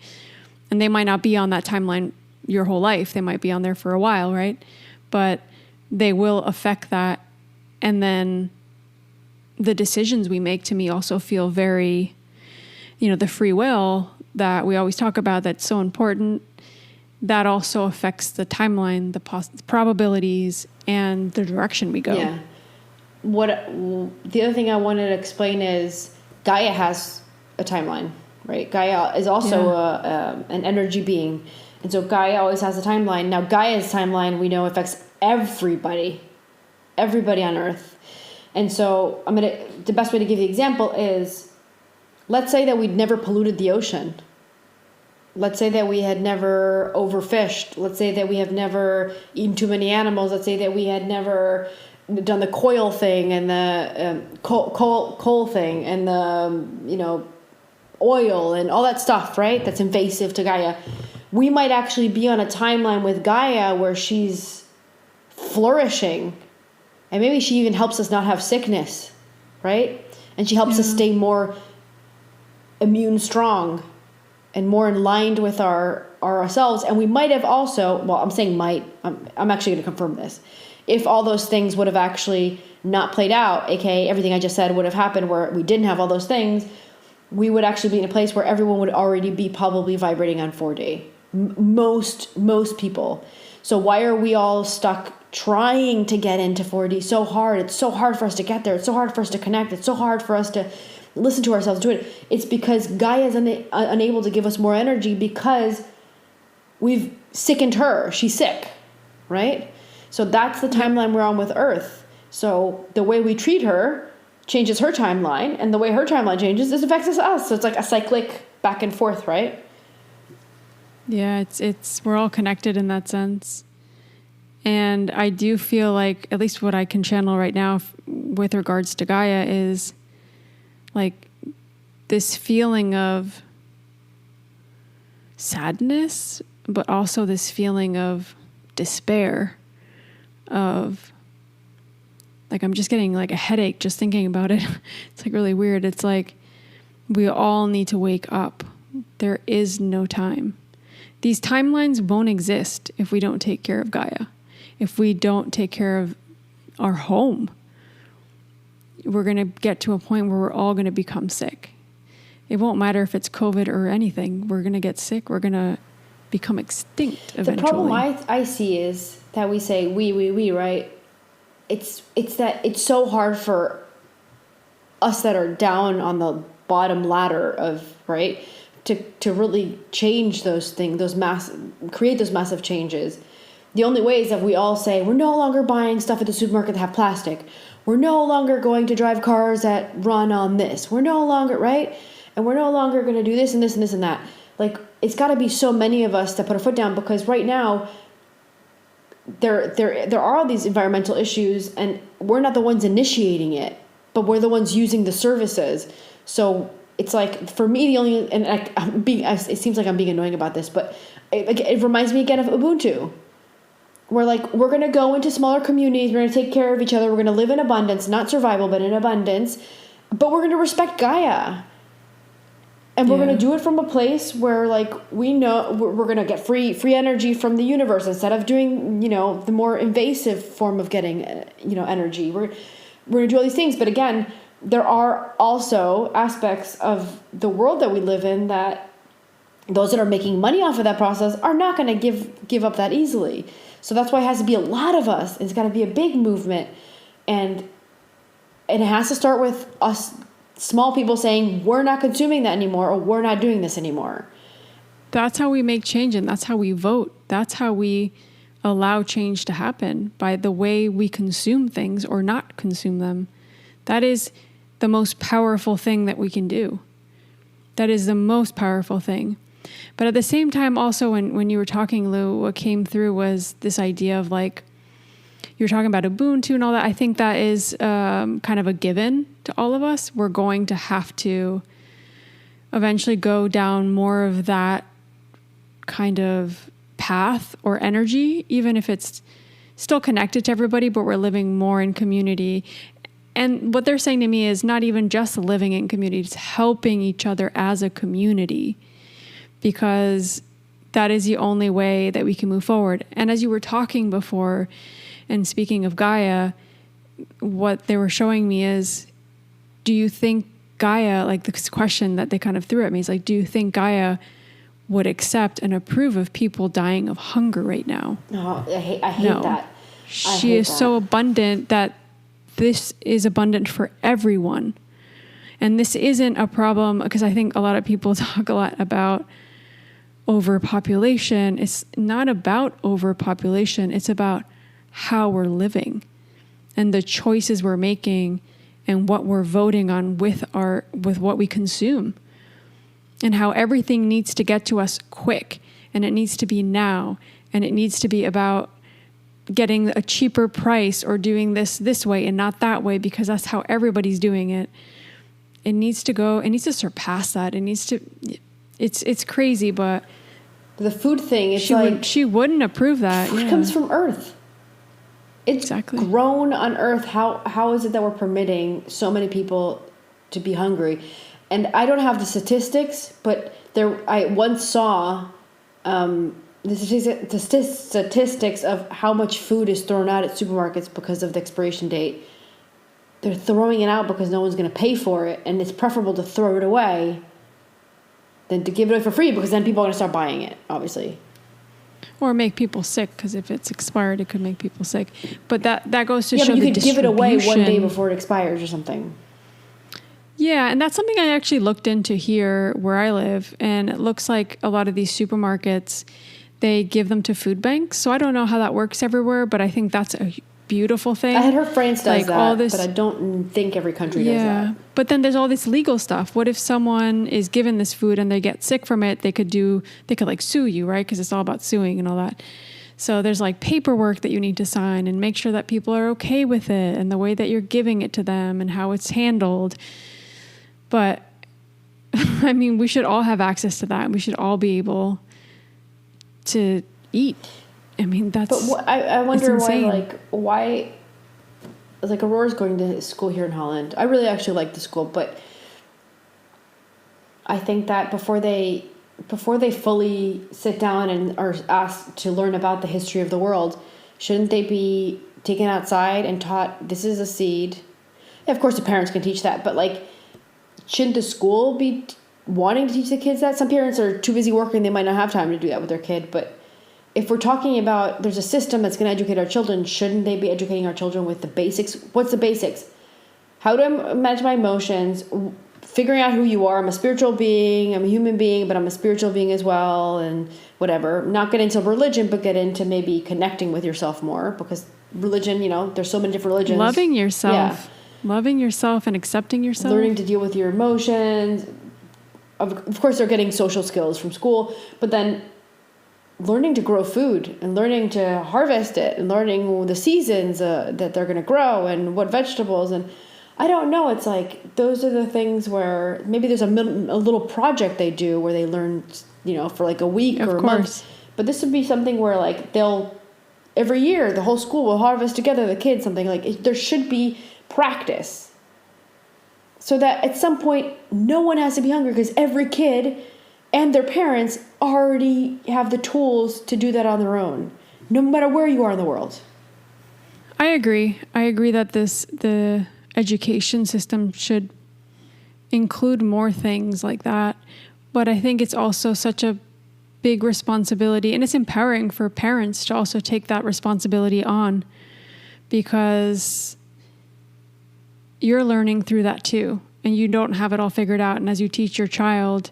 S3: and they might not be on that timeline your whole life. They might be on there for a while, right? But they will affect that. And then the decisions we make, to me, also feel very, the free will that we always talk about, that's so important. That also affects the timeline, the probabilities, and the direction we go.
S2: Yeah. The other thing I wanted to explain is Gaia has a timeline, right? Gaia is also an energy being. And so Gaia always has a timeline. Now, Gaia's timeline, we know, affects everybody on Earth. And so the best way to give the example is, let's say that we'd never polluted the ocean. Let's say that we had never overfished. Let's say that we have never eaten too many animals. Let's say that we had never done the coil thing and the coal thing and the, oil and all that stuff, right? That's invasive to Gaia. We might actually be on a timeline with Gaia where she's flourishing, and maybe she even helps us not have sickness, right? And she helps us stay more immune strong and more in line with ourselves. And we might have also, I'm saying might, I'm actually going to confirm this. If all those things would have actually not played out, aka everything I just said would have happened where we didn't have all those things, we would actually be in a place where everyone would already be probably vibrating on 4D. Most people. So why are we all stuck trying to get into 4D so hard. It's so hard for us to get there. It's so hard for us to connect. It's so hard for us to listen to ourselves do it. It's because Gaia is unable to give us more energy because we've sickened her. She's sick, right? So that's the timeline we're on with Earth. So the way we treat her changes her timeline, and the way her timeline changes, it affects us. So it's like a cyclic back and forth, right?
S3: Yeah, it's we're all connected in that sense. And I do feel like, at least what I can channel right now with regards to Gaia, is like this feeling of sadness, but also this feeling of despair, of like, I'm just getting like a headache just thinking about it. It's like really weird. It's like we all need to wake up. There is no time. These timelines won't exist if we don't take care of Gaia. If we don't take care of our home, we're going to get to a point where we're all going to become sick. It won't matter if it's COVID or anything. We're going to get sick. We're going to become extinct eventually.
S2: The problem I see is that we say we, right? It's that it's so hard for us that are down on the bottom ladder of, right, to really change those things, create those massive changes. The only way is that we all say, we're no longer buying stuff at the supermarket that have plastic. We're no longer going to drive cars that run on this. We're no longer, right? And we're no longer going to do this and this and this and that. Like, it's got to be so many of us that put our foot down, because right now there are all these environmental issues, and we're not the ones initiating it, but we're the ones using the services. So it's like, for me, the only, and it seems like I'm being annoying about this, but it reminds me again of Ubuntu. We're like, we're going to go into smaller communities. We're going to take care of each other. We're going to live in abundance, not survival, but in abundance. But we're going to respect Gaia. And we're going to do it from a place where, like, we know we're going to get free energy from the universe instead of doing, the more invasive form of getting, energy. We're going to do all these things. But again, there are also aspects of the world that we live in that those that are making money off of that process are not going to give up that easily. So that's why it has to be a lot of us. It's got to be a big movement. And it has to start with us small people saying, we're not consuming that anymore, or we're not doing this anymore.
S3: That's how we make change, and that's how we vote. That's how we allow change to happen, by the way we consume things or not consume them. That is the most powerful thing that we can do. That is the most powerful thing. But at the same time, also, when you were talking, Lou, what came through was this idea of, like, you were talking about Ubuntu and all that. I think that is kind of a given to all of us. We're going to have to eventually go down more of that kind of path or energy, even if it's still connected to everybody, but we're living more in community. And what they're saying to me is not even just living in community, it's helping each other as a community, because that is the only way that we can move forward. And as you were talking before, and speaking of Gaia, what they were showing me is, do you think Gaia, like this question that they kind of threw at me is like, do you think Gaia would accept and approve of people dying of hunger right now?
S2: No, I hate that.
S3: She is so abundant that this is abundant for everyone. And this isn't a problem, because I think a lot of people talk a lot about overpopulation. It's not about overpopulation. It's about how we're living and the choices we're making and what we're voting on with what we consume, and how everything needs to get to us quick, and it needs to be now, and it needs to be about getting a cheaper price or doing this way and not that way, because that's how everybody's doing it. It needs to surpass that. It's crazy, but
S2: the food thing,
S3: she wouldn't approve that.
S2: Food comes from Earth. It's
S3: exactly
S2: grown on Earth. How is it that we're permitting so many people to be hungry? And I don't have the statistics, but I once saw the statistics of how much food is thrown out at supermarkets because of the expiration date. They're throwing it out because no one's going to pay for it, and it's preferable to throw it away than to give it away for free, because then people are going to start buying it, obviously.
S3: Or make people sick, because if it's expired, it could make people sick. But that goes to
S2: Yeah,
S3: show
S2: but
S3: the
S2: you could give it away one day
S3: distribution.
S2: before it expires or something.
S3: Yeah, and that's something I actually looked into here where I live, and it looks like a lot of these supermarkets, they give them to food banks. So I don't know how that works everywhere, but I think that's a beautiful thing.
S2: I had heard France does
S3: Like,
S2: that,
S3: all this-
S2: but I don't think every country does that.
S3: But then there's all this legal stuff. What if someone is given this food and they get sick from it? They could like sue you, right? Because it's all about suing and all that. So there's like paperwork that you need to sign and make sure that people are okay with it and the way that you're giving it to them and how it's handled. But I mean, we should all have access to that. We should all be able to eat. I mean, that's.
S2: But I wonder
S3: insane.
S2: why, like Aurora's going to school here in Holland. I really actually like the school, but I think that before they fully sit down and are asked to learn about the history of the world, shouldn't they be taken outside and taught this is a seed? Yeah, of course, the parents can teach that, but like, shouldn't the school be wanting to teach the kids that? Some parents are too busy working; they might not have time to do that with their kid, but. If we're talking about there's a system that's going to educate our children, shouldn't they be educating our children with the basics? What's the basics? How to manage my emotions, figuring out who you are. I'm a spiritual being, I'm a human being, but I'm a spiritual being as well, and whatever. Not get into religion, but get into maybe connecting with yourself more, because religion, there's so many different religions.
S3: Loving yourself.
S2: Yeah.
S3: Loving yourself and accepting yourself.
S2: Learning to deal with your emotions. Of course, they're getting social skills from school, but then learning to grow food and learning to harvest it and learning the seasons that they're going to grow and what vegetables. And I don't know. It's like those are the things where maybe there's a little project they do where they learn, for like a week or a month. But this would be something where like every year the whole school will harvest together, the kids, something like there should be practice so that at some point no one has to be hungry, because every kid and their parents already have the tools to do that on their own, no matter where you are in the world.
S3: I agree. I agree that the education system should include more things like that. But I think it's also such a big responsibility, and it's empowering for parents to also take that responsibility on, because you're learning through that too, and you don't have it all figured out. And as you teach your child,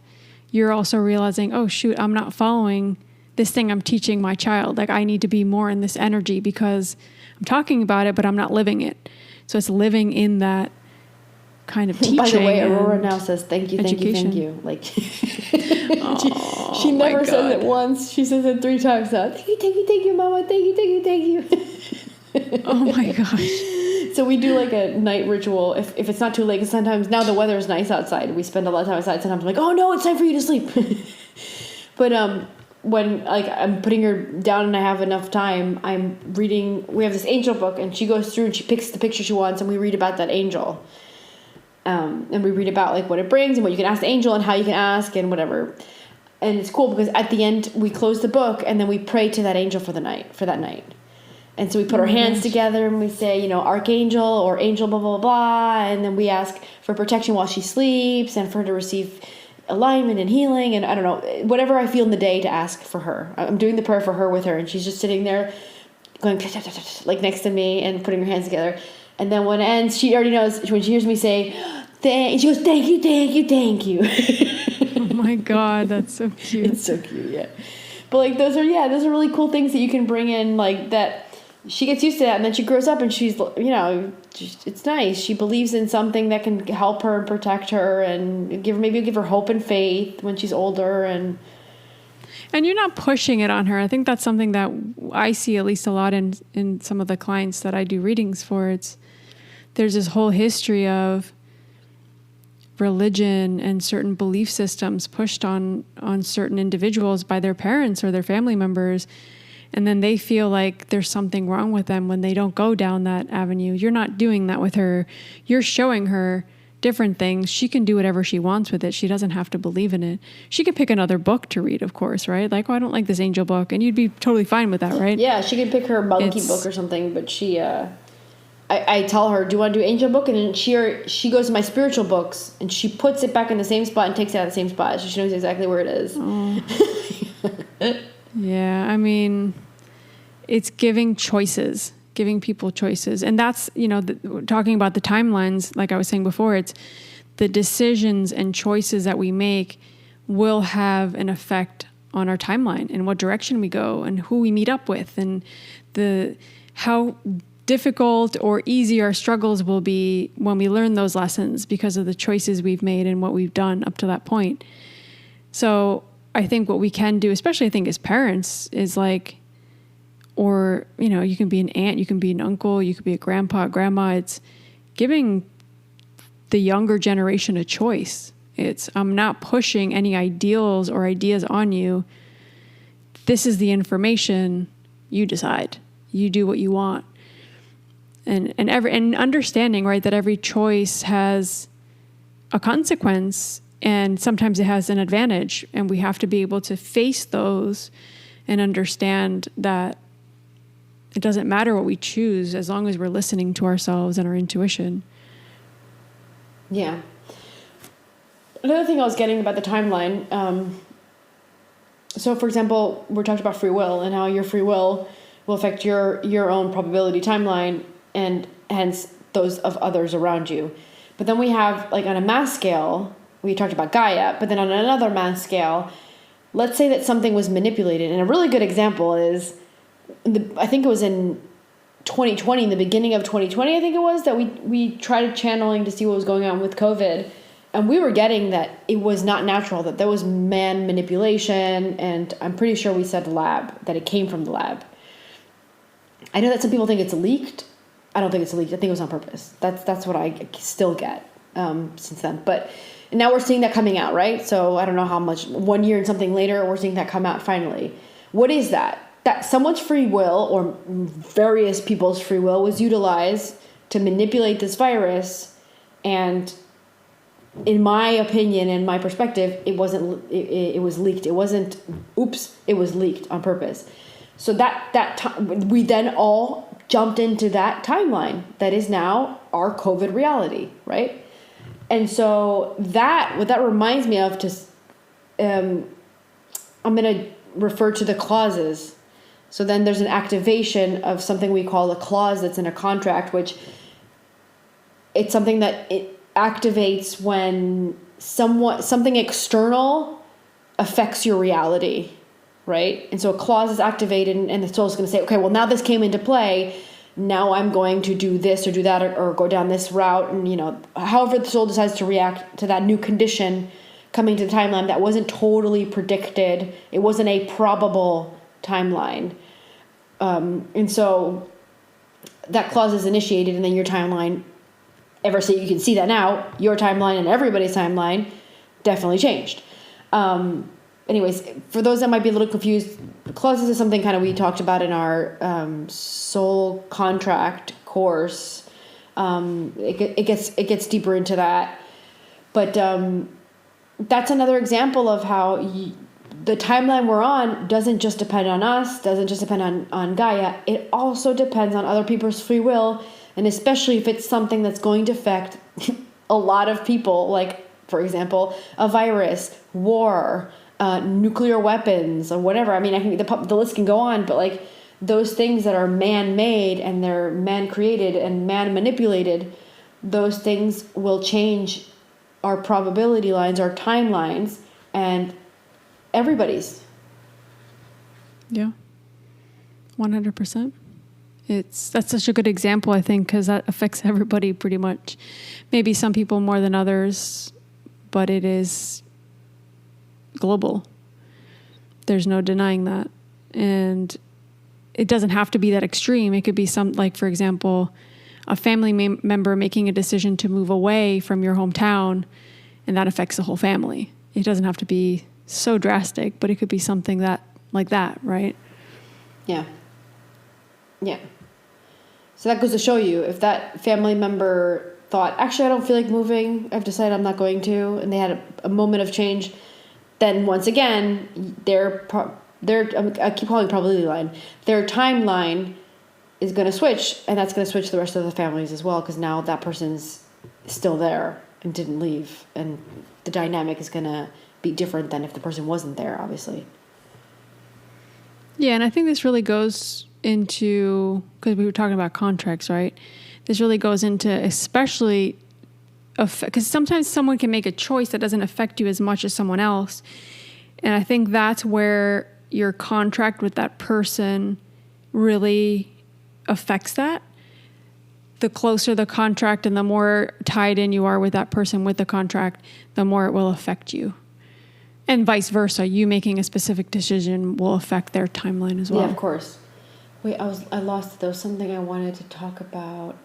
S3: you're also realizing, oh shoot, I'm not following this thing I'm teaching my child. Like I need to be more in this energy because I'm talking about it, but I'm not living it. So it's living in that kind of teaching.
S2: By the way, Aurora now says thank you,
S3: education.
S2: thank you, thank you. Like she never says it once. She says it 3 times now. Thank you, Mama. Thank you.
S3: Oh my gosh.
S2: So we do like a night ritual if it's not too late, because sometimes now the weather is nice outside. We spend a lot of time outside. Sometimes I'm like, oh no, it's time for you to sleep. But when like I'm putting her down and I have enough time, I'm reading. We have this angel book, and she goes through and she picks the picture she wants, and we read about that angel. And we read about like what it brings and what you can ask the angel and how you can ask and whatever. And it's cool because at the end we close the book and then we pray to that angel for that night. And so we put our hands together and we say, archangel or angel, blah, blah, blah. And then we ask for protection while she sleeps and for her to receive alignment and healing. And I don't know, whatever I feel in the day to ask for her. I'm doing the prayer for her with her. And she's just sitting there going like next to me and putting her hands together. And then when it ends, she already knows when she hears me say, she goes, thank you.
S3: Oh my God, that's so cute.
S2: It's so cute, yeah. But like those are really cool things that you can bring in, like that. She gets used to that, and then she grows up, and she's, it's nice. She believes in something that can help her and protect her, and give her hope and faith when she's older, and
S3: you're not pushing it on her. I think that's something that I see at least a lot in some of the clients that I do readings for. There's this whole history of religion and certain belief systems pushed on certain individuals by their parents or their family members. And then they feel like there's something wrong with them when they don't go down that avenue. You're not doing that with her. You're showing her different things. She can do whatever she wants with it. She doesn't have to believe in it. She can pick another book to read, of course, right? Like, oh, I don't like this angel book. And you'd be totally fine with that, right?
S2: Yeah, she can pick her monkey book or something. But she, I tell her, do you want to do angel book? And then she goes to my spiritual books and she puts it back in the same spot and takes it out of the same spot. So she knows exactly where it is.
S3: Yeah, I mean, it's giving people choices. And that's, talking about the timelines, like I was saying before, it's the decisions and choices that we make will have an effect on our timeline and what direction we go and who we meet up with and how difficult or easy our struggles will be when we learn those lessons because of the choices we've made and what we've done up to that point. So I think what we can do, especially I think as parents, is like, or, you can be an aunt, you can be an uncle, you could be a grandpa, grandma. It's giving the younger generation a choice. I'm not pushing any ideals or ideas on you. This is the information. You decide. You do what you want. And understanding, right, that every choice has a consequence and sometimes it has an advantage, and we have to be able to face those and understand that it doesn't matter what we choose as long as we're listening to ourselves and our intuition.
S2: Yeah. Another thing I was getting about the timeline, so for example, we're talking about free will and how your free will affect your own probability timeline and hence those of others around you. But then we have, like, on a mass scale, we talked about Gaia, but then on another mass scale, let's say that something was manipulated. And a really good example is, I think it was in 2020, in the beginning of 2020, I think it was, that we tried channeling to see what was going on with COVID. And we were getting that it was not natural, that there was man manipulation. And I'm pretty sure we said lab, that it came from the lab. I know that some people think it's leaked. I don't think it's leaked. I think it was on purpose. That's what I still get since then. But now we're seeing that coming out, right? So I don't know how much, 1 year and something later, we're seeing that come out finally. What is that? That someone's free will, or various people's free will, was utilized to manipulate this virus. And in my opinion, in my perspective, it was leaked. It wasn't, it was leaked on purpose. So we then all jumped into that timeline that is now our COVID reality, right? And so what that reminds me of, I'm going to refer to the clauses. So then there's an activation of something we call a clause that's in a contract, which it's something that it activates when something external affects your reality, right? And so a clause is activated and the soul's going to say, okay, well, now this came into play. Now I'm going to do this or do that or go down this route. And, however the soul decides to react to that new condition coming to the timeline that wasn't totally predicted. It wasn't a probable timeline. And so that clause is initiated, and then your timeline, so you can see that now, your timeline and everybody's timeline definitely changed. Anyways, for those that might be a little confused, clauses is something kind of we talked about in our soul contract course. It gets deeper into that, but that's another example of how the timeline we're on doesn't just depend on us, doesn't just depend on Gaia. It also depends on other people's free will, and especially if it's something that's going to affect a lot of people, like, for example, a virus, war, nuclear weapons, or whatever. I mean, I think the list can go on, but like those things that are man-made and they're man-created and man-manipulated, those things will change our probability lines, our timelines, and everybody's.
S3: Yeah, 100%. That's such a good example, I think, because that affects everybody pretty much. Maybe some people more than others, but it is global. There's no denying that. And it doesn't have to be that extreme. It could be like, for example, a family member making a decision to move away from your hometown, and that affects the whole family. It doesn't have to be so drastic, but it could be something like that, right?
S2: Yeah. Yeah. So that goes to show you, if that family member thought, actually, I don't feel like moving, I've decided I'm not going to, and they had a moment of change, then once again, I keep calling it probability line, their timeline is going to switch, and that's going to switch the rest of the families as well, because now that person's still there and didn't leave, and the dynamic is going to be different than if the person wasn't there, obviously.
S3: Yeah, and I think this really goes into, because we were talking about contracts, right? This really goes into especially, because sometimes someone can make a choice that doesn't affect you as much as someone else. And I think that's where your contract with that person really affects that. The closer the contract and the more tied in you are with that person with the contract, the more it will affect you. And vice versa. You making a specific decision will affect their timeline as well.
S2: Yeah, of course. Wait, I lost it. There was something I wanted to talk about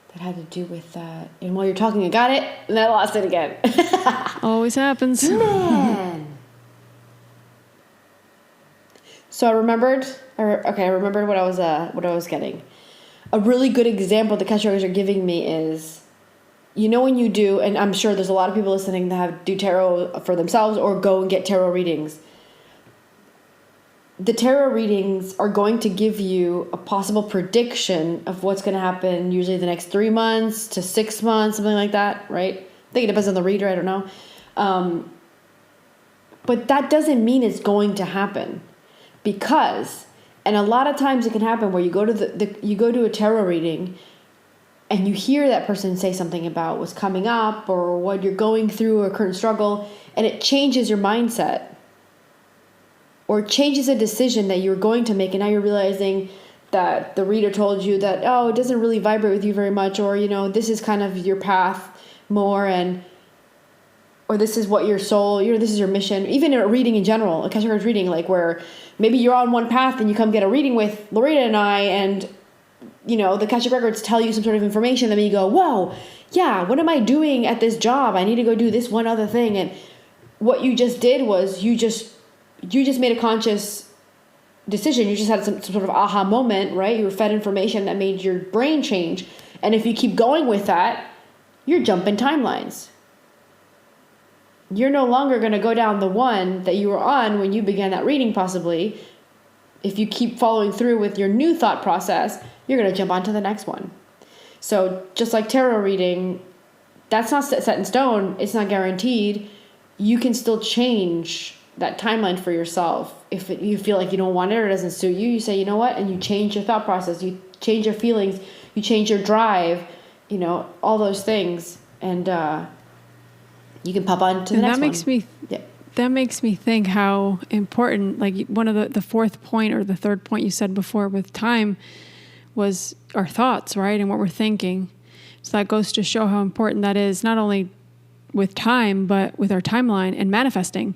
S2: that had to do with that. And while you're talking, I got it, and I lost it again.
S3: Always happens.
S2: Man. So I remembered what I was getting. A really good example the Akashic Records are giving me is, when you do, and I'm sure there's a lot of people listening that do tarot for themselves or go and get tarot readings. The tarot readings are going to give you a possible prediction of what's going to happen, usually the next 3 months to 6 months, something like that, right? I think it depends on the reader, I don't know. But that doesn't mean it's going to happen, because, and a lot of times it can happen where you go to you go to a tarot reading and you hear that person say something about what's coming up or what you're going through or current struggle, and it changes your mindset. Or it changes a decision that you were going to make, and now you're realizing that the reader told you that, it doesn't really vibrate with you very much, or, this is kind of your path more, or this is what your soul, this is your mission. Even a reading in general, a Akashic Records reading, like where maybe you're on one path and you come get a reading with Lorena and I, and, the Akashic Records tell you some sort of information, then you go, whoa, yeah, what am I doing at this job? I need to go do this one other thing. And what you just did was you just made a conscious decision. You just had some sort of aha moment, right? You were fed information that made your brain change. And if you keep going with that, you're jumping timelines. You're no longer going to go down the one that you were on when you began that reading, possibly. If you keep following through with your new thought process, you're going to jump onto the next one. So just like tarot reading, that's not set in stone. It's not guaranteed. You can still change that timeline for yourself. If you feel like you don't want it or it doesn't suit you, you say, you know what? And you change your thought process. You change your feelings. You change your drive, all those things. And you can pop on to the next one.
S3: That makes me think how important, like one of the fourth point or the third point you said before with time was our thoughts, right? And what we're thinking. So that goes to show how important that is, not only with time, but with our timeline and manifesting.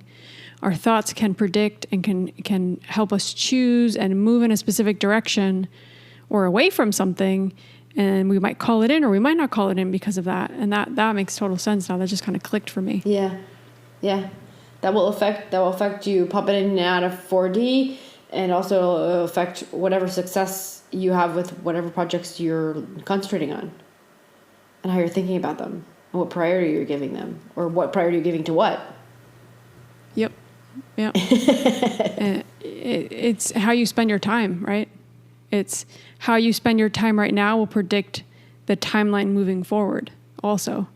S3: Our thoughts can predict and can help us choose and move in a specific direction or away from something. And we might call it in or we might not call it in because of that. And that makes total sense now. That just kind of clicked for me.
S2: Yeah. Yeah. That will affect you popping in and out of 4D, and also affect whatever success you have with whatever projects you're concentrating on and how you're thinking about them and what priority you're giving them, or what priority you're giving to what.
S3: Yep. Yeah. It's how you spend your time, right? It's how you spend your time right now will predict the timeline moving forward also.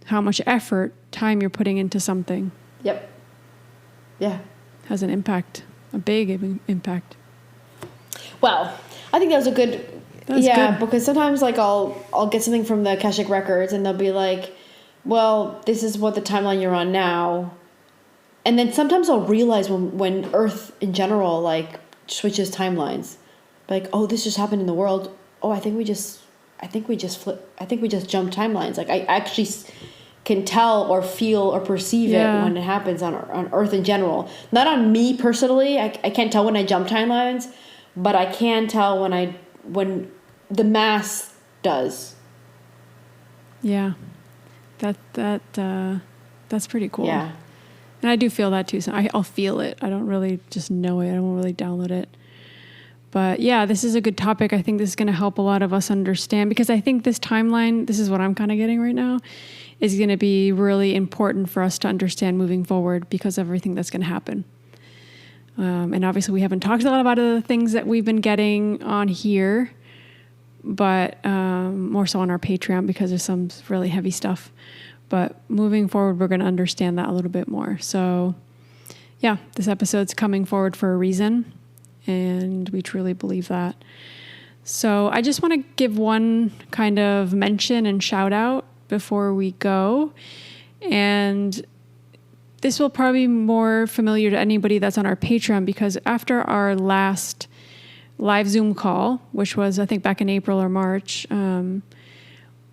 S3: How much effort, time you're putting into something.
S2: Yep. Yeah.
S3: Has an impact, a big impact.
S2: Well, I think that was a good...
S3: Good.
S2: Because sometimes like I'll get something from the Akashic Records and they'll be like, well, this is what the timeline you're on now. And then sometimes I'll realize when Earth in general like switches timelines, like, oh, this just happened in the world. Oh, I think we just jumped timelines. Like I actually can tell or feel or perceive it when it happens on Earth in general. Not on me personally. I can't tell when I jump timelines, but I can tell when the mass does.
S3: Yeah, that's pretty cool.
S2: Yeah.
S3: And I do feel that too. So I'll feel it. I don't really just know it. I don't really download it. But yeah, this is a good topic. I think this is going to help a lot of us understand, because I think this timeline, this is what I'm kind of getting right now, is going to be really important for us to understand moving forward because of everything that's going to happen. And obviously we haven't talked a lot about the things that we've been getting on here, but more so on our Patreon because there's some really heavy stuff. But moving forward, we're going to understand that a little bit more. So yeah, this episode's coming forward for a reason, and we truly believe that. So I just want to give one kind of mention and shout out before we go. And this will probably be more familiar to anybody that's on our Patreon, because after our last live Zoom call, which was, I think, back in April or March,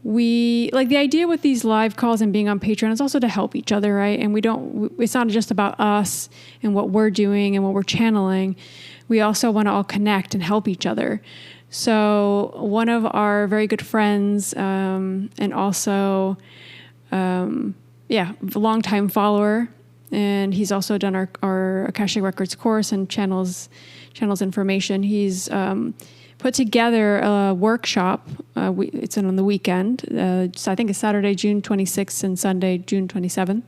S3: we like the idea with these live calls and being on Patreon is also to help each other, right? And it's not just about us and what we're doing and what we're channeling. We also want to all connect and help each other. So one of our very good friends, and also, longtime follower, and he's also done our Akashic Records course and channels information. He's put together a workshop. It's on the weekend. So I think it's Saturday, June 26th and Sunday, June 27th.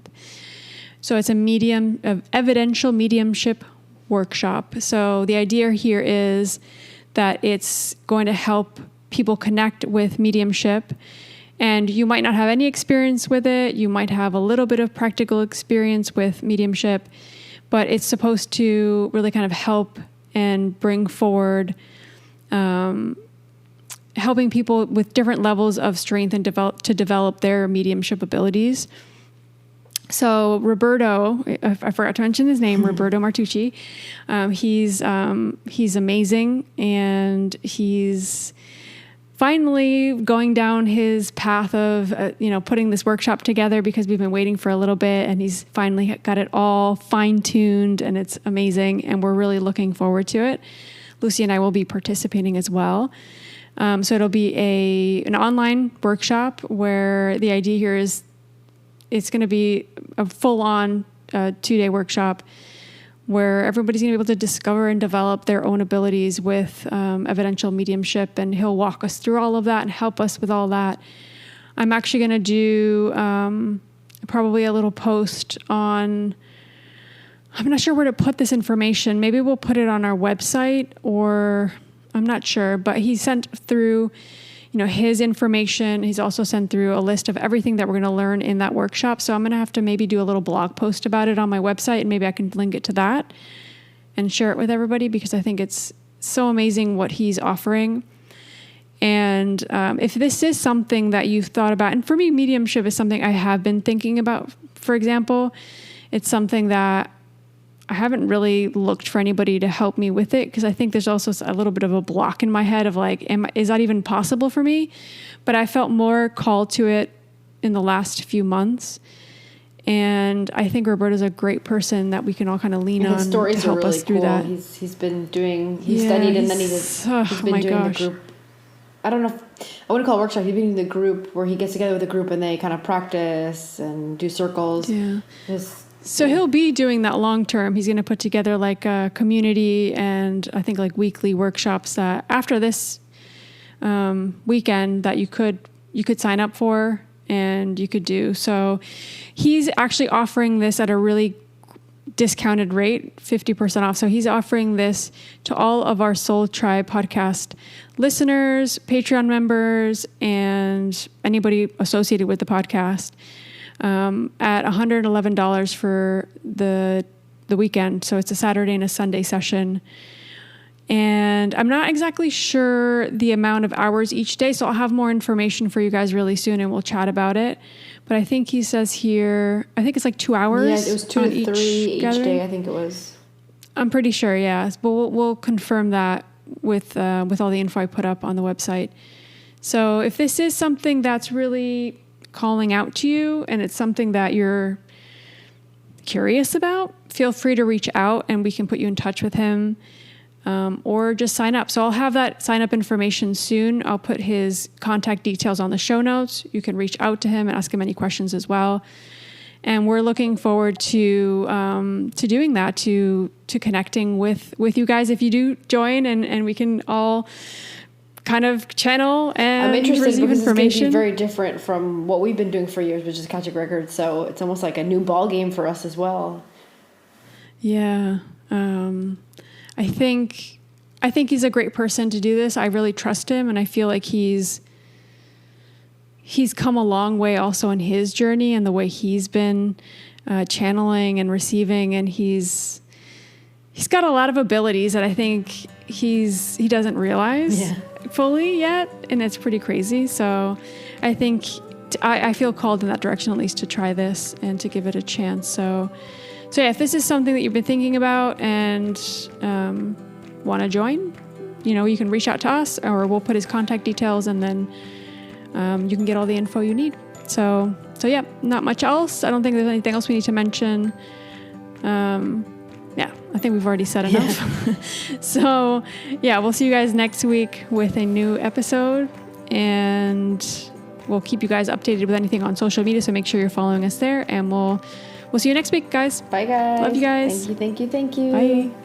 S3: So it's a evidential mediumship workshop. So the idea here is that it's going to help people connect with mediumship. And you might not have any experience with it. You might have a little bit of practical experience with mediumship, but it's supposed to really kind of help and bring forward helping people with different levels of strength and develop their mediumship abilities. So Roberto, I forgot to mention his name, Roberto Martucci. He's amazing, and he's finally going down his path of putting this workshop together, because we've been waiting for a little bit, and he's finally got it all fine-tuned, and it's amazing, and we're really looking forward to it. Lucy and I will be participating as well. So it'll be an online workshop where the idea here is it's going to be a full-on 2-day workshop where everybody's going to be able to discover and develop their own abilities with evidential mediumship, and he'll walk us through all of that and help us with all that. I'm actually going to do probably a little post on, I'm not sure where to put this information. Maybe we'll put it on our website, or I'm not sure, but he sent through his information. He's also sent through a list of everything that we're going to learn in that workshop. So I'm going to have to maybe do a little blog post about it on my website, and maybe I can link it to that and share it with everybody, because I think it's so amazing what he's offering. And if this is something that you've thought about, and for me, mediumship is something I have been thinking about, for example, it's something that I haven't really looked for anybody to help me with it, because I think there's also a little bit of a block in my head of like, is that even possible for me? But I felt more called to it in the last few months. And I think Roberto's a great person that we can all kind of lean on to help us through that.
S2: He's been doing, he studied, and then he's been doing the group. I don't know if I wouldn't call it a workshop. He's been doing the group where he gets together with a group and they kind of practice and do circles. Yeah.
S3: So he'll be doing that long term. He's going to put together like a community and I think like weekly workshops that after this weekend that you could sign up for and you could do. So he's actually offering this at a really discounted rate, 50% off. So he's offering this to all of our Soul Tribe podcast listeners, Patreon members, and anybody associated with the podcast. At $111 for the weekend. So it's a Saturday and a Sunday session. And I'm not exactly sure the amount of hours each day. So I'll have more information for you guys really soon and we'll chat about it. But I think he says here, I think it's like 2 hours.
S2: Yeah, it was 2 to 3 each day, I think it was.
S3: I'm pretty sure, yeah. But we'll confirm that with all the info I put up on the website. So if this is something that's really calling out to you and it's something that you're curious about, feel free to reach out and we can put you in touch with him, or just sign up. So I'll have that sign up information soon. I'll put his contact details on the show notes. You can reach out to him and ask him any questions as well. And we're looking forward to doing that, to connecting with you guys if you do join, and we can all kind of channel and
S2: I'm interested
S3: receive
S2: because
S3: information.
S2: It's going to be very different from what we've been doing for years, which is Akashic Records. So it's almost like a new ball game for us as well.
S3: Yeah. I think he's a great person to do this. I really trust him, and I feel like he's come a long way also in his journey and the way he's been channeling and receiving, and he's got a lot of abilities that I think he doesn't realize fully yet, and it's pretty crazy. So I think I feel called in that direction, at least, to try this and to give it a chance. So yeah, if this is something that you've been thinking about and want to join, you can reach out to us, or we'll put his contact details, and then you can get all the info you need. So yeah, not much else. I don't think there's anything else we need to mention. Yeah, I think we've already said enough. So yeah, we'll see you guys next week with a new episode, and we'll keep you guys updated with anything on social media. So make sure you're following us there, and we'll see you next week, guys.
S2: Bye, guys.
S3: Love you guys.
S2: Thank you.
S3: Bye.